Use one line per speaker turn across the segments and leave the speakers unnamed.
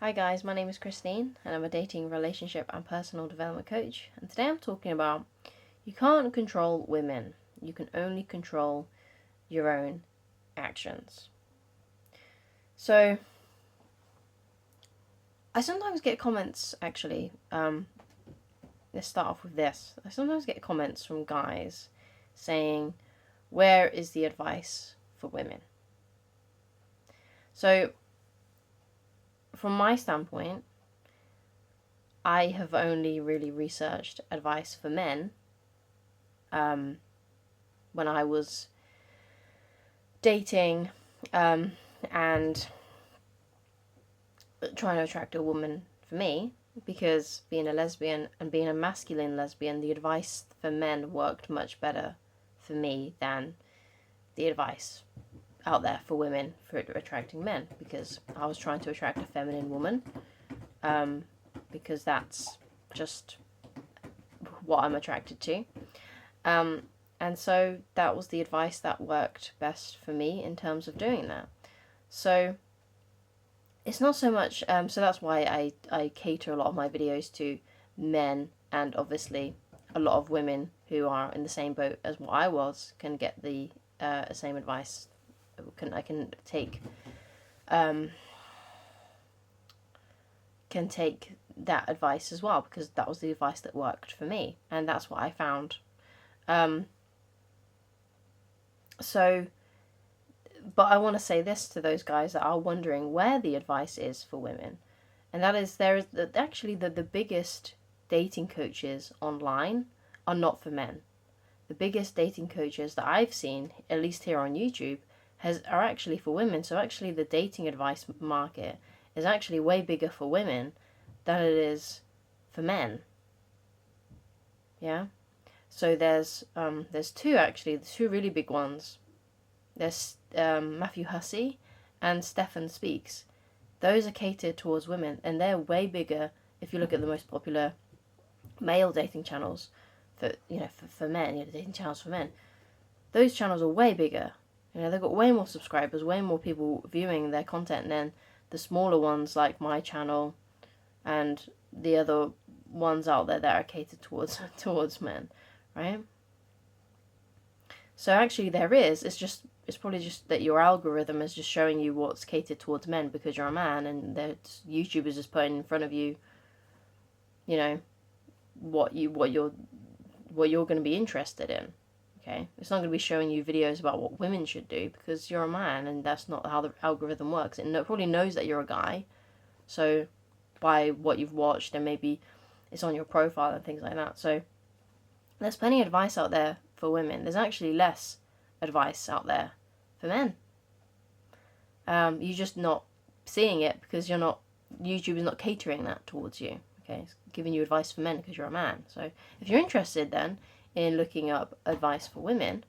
Hi guys, my name is Christine and I'm a dating, relationship and personal development coach, and today I'm talking about you can't control women, you can only control your own actions. So I sometimes get comments actually, let's start off with this. I sometimes get comments from guys saying, where is the advice for women? So from my standpoint, I have only really researched advice for men when I was dating and trying to attract a woman for me, because being a lesbian and being a masculine lesbian, the advice for men worked much better for me than the advice out there for women for attracting men, because I was trying to attract a feminine woman, because that's just what I'm attracted to. And so that was the advice that worked best for me in terms of doing that. So it's not so much, so that's why I cater a lot of my videos to men, and obviously a lot of women who are in the same boat as what I was can get the same advice. I can take that advice as well, because that was the advice that worked for me, and that's what I found. But I want to say this to those guys that are wondering where the advice is for women, and that is there is actually the biggest dating coaches online are not for men. The biggest dating coaches that I've seen, at least here on YouTube, are actually for women. So actually the dating advice market is actually way bigger for women than it is for men. Yeah. So there's two really big ones. There's Matthew Hussey and Stefan Speaks. Those are catered towards women, and they're way bigger if you look at the most popular male dating channels for men, dating channels for men. Those channels are way bigger. They've got way more subscribers, way more people viewing their content than the smaller ones like my channel and the other ones out there that are catered towards men, right? So actually it's probably just that your algorithm is just showing you what's catered towards men because you're a man, and YouTube is just putting in front of you, what you're going to be interested in. Okay, it's not going to be showing you videos about what women should do because you're a man, and that's not how the algorithm works. It probably knows that you're a guy, so by what you've watched, and maybe it's on your profile and things like that. So there's plenty of advice out there for women. There's actually less advice out there for men. You're just not seeing it because YouTube is not catering that towards you. Okay, it's giving you advice for men because you're a man. So if you're interested then in looking up advice for women,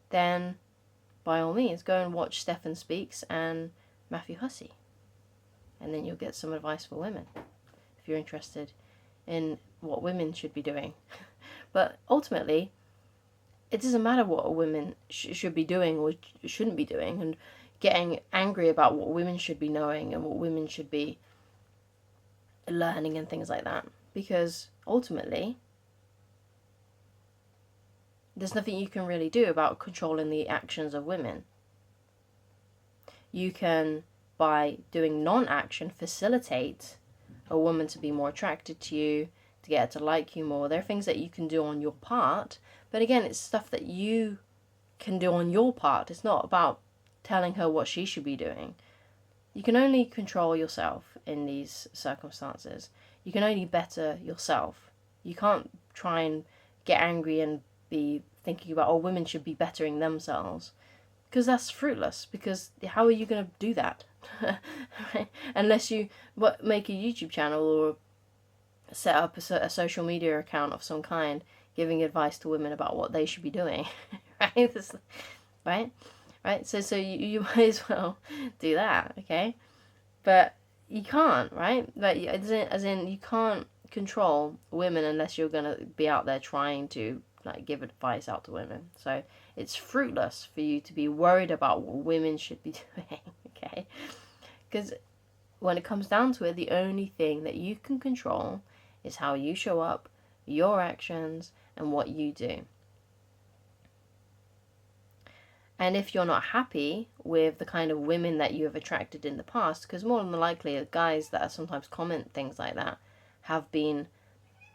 then by all means go and watch Stefan Speaks and Matthew Hussey, and then you'll get some advice for women if you're interested in what women should be doing. But ultimately, it doesn't matter what a woman should be doing or shouldn't be doing, and getting angry about what women should be knowing and what women should be learning and things like that, because ultimately there's nothing you can really do about controlling the actions of women. You can, by doing non-action, facilitate a woman to be more attracted to you, to get her to like you more. There are things that you can do on your part, but again, it's stuff that you can do on your part. It's not about telling her what she should be doing. You can only control yourself in these circumstances. You can only better yourself. You can't try and get angry and be thinking about, women should be bettering themselves, because that's fruitless, because how are you going to do that? Unless you make a YouTube channel or set up a social media account of some kind giving advice to women about what they should be doing. Right? So you might as well do that, okay? But you can't, right? But as in you can't control women unless you're going to be out there trying to give advice out to women. So it's fruitless for you to be worried about what women should be doing, okay? Because when it comes down to it, the only thing that you can control is how you show up, your actions, and what you do. And if you're not happy with the kind of women that you have attracted in the past, because more than likely guys that sometimes comment things like that have been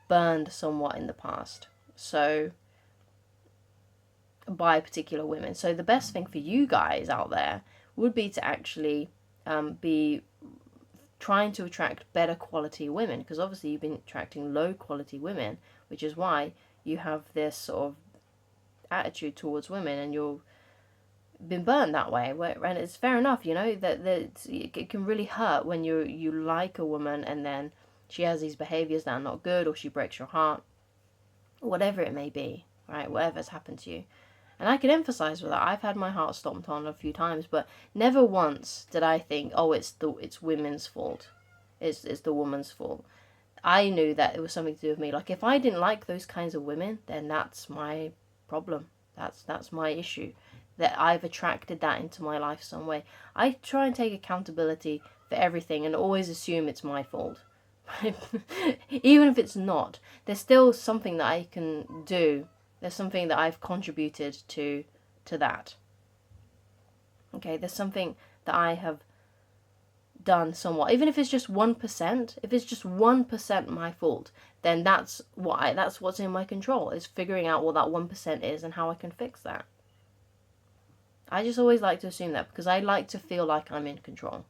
burned somewhat in the past, so by particular women. So the best thing for you guys out there would be to actually be trying to attract better quality women, because obviously you've been attracting low quality women, which is why you have this sort of attitude towards women, and you've been burned that way. And it's fair enough, you know, that it can really hurt when you like a woman and then she has these behaviors that are not good, or she breaks your heart, whatever it may be, right? Whatever's happened to you. And I can emphasize with that, I've had my heart stomped on a few times, but never once did I think, oh, it's women's fault. It's the woman's fault. I knew that it was something to do with me. Like, if I didn't like those kinds of women, then that's my problem. That's my issue. That I've attracted that into my life some way. I try and take accountability for everything and always assume it's my fault. Even if it's not, there's still something that I can do. There's something that I've contributed to that. Okay, there's something that I have done somewhat. Even if it's just 1%, if it's just 1% my fault, then that's what's in my control, is figuring out what that 1% is and how I can fix that. I just always like to assume that, because I like to feel like I'm in control.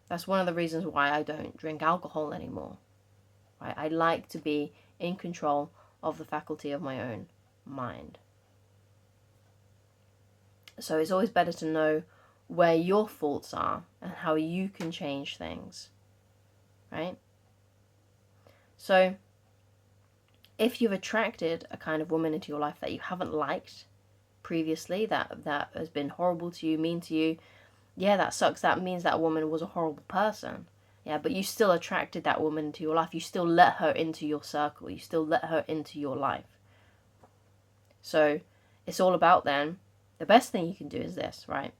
That's one of the reasons why I don't drink alcohol anymore. Right? I like to be in control of the faculty of my own mind. So it's always better to know where your faults are and how you can change things. Right? So if you've attracted a kind of woman into your life that you haven't liked previously, that has been horrible to you, mean to you, yeah, that sucks. That means that woman was a horrible person. Yeah, but you still attracted that woman into your life. You still let her into your circle. You still let her into your life. So it's all about then, the best thing you can do is this, right?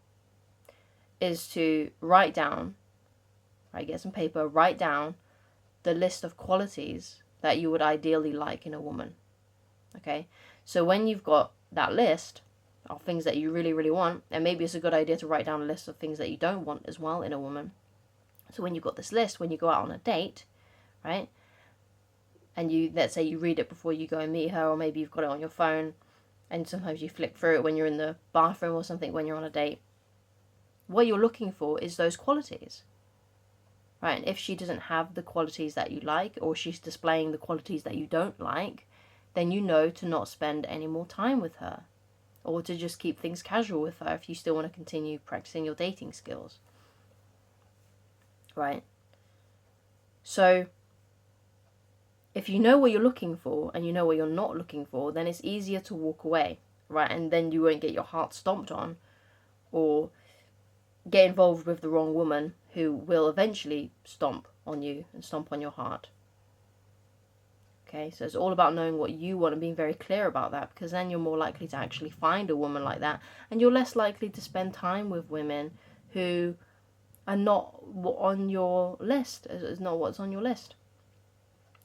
Is to write down, right? Get some paper, write down the list of qualities that you would ideally like in a woman. Okay? So when you've got that list of things that you really, really want, and maybe it's a good idea to write down a list of things that you don't want as well in a woman. So when you've got this list, when you go out on a date, right, and let's say you read it before you go and meet her, or maybe you've got it on your phone, and sometimes you flick through it when you're in the bathroom or something when you're on a date. What you're looking for is those qualities, right? And if she doesn't have the qualities that you like, or she's displaying the qualities that you don't like, then you know to not spend any more time with her, or to just keep things casual with her if you still want to continue practicing your dating skills. Right? So, if you know what you're looking for and you know what you're not looking for, then it's easier to walk away, right? And then you won't get your heart stomped on, or get involved with the wrong woman who will eventually stomp on you and stomp on your heart. Okay, so it's all about knowing what you want and being very clear about that, because then you're more likely to actually find a woman like that, and you're less likely to spend time with women who are not on your list, is not what's on your list.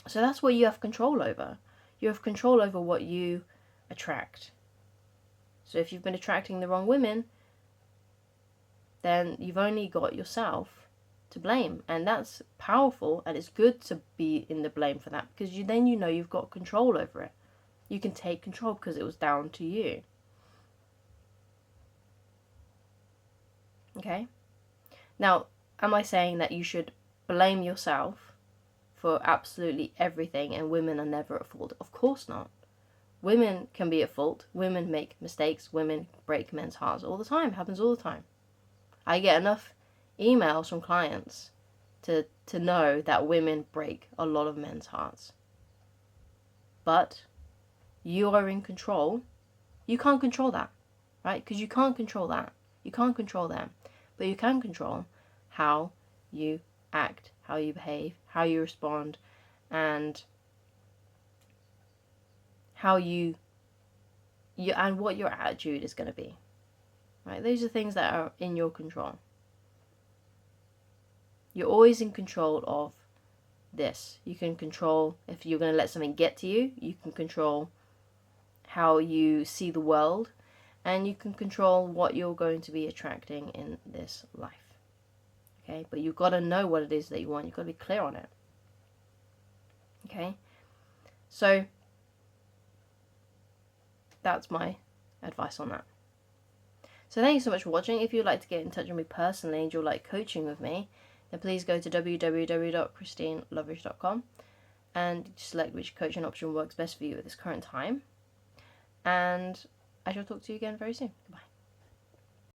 So that's what you have control over. You have control over what you attract. So if you've been attracting the wrong women, then you've only got yourself to blame, and that's powerful, and it's good to be in the blame for that, because then you know you've got control over it. You can take control because it was down to you. Okay? Now, am I saying that you should blame yourself for absolutely everything and women are never at fault? Of course not. Women can be at fault. Women make mistakes. Women break men's hearts all the time. It happens all the time. I get enough emails from clients to know that women break a lot of men's hearts. But you are in control. You can't control that, right? Because you can't control that. You can't control them. But you can control how you act, how you behave, how you respond, and how you and what your attitude is going to be. Right? Those are things that are in your control. You're always in control of this. You can control if you're going to let something get to you. You can control how you see the world, and you can control what you're going to be attracting in this life. Okay, but you've got to know what it is that you want. You've got to be clear on it. Okay, so that's my advice on that. So thank you so much for watching. If you'd like to get in touch with me personally and you'd like coaching with me, then please go to www.christinelovridge.com and select which coaching option works best for you at this current time. And I shall talk to you again very soon. Goodbye.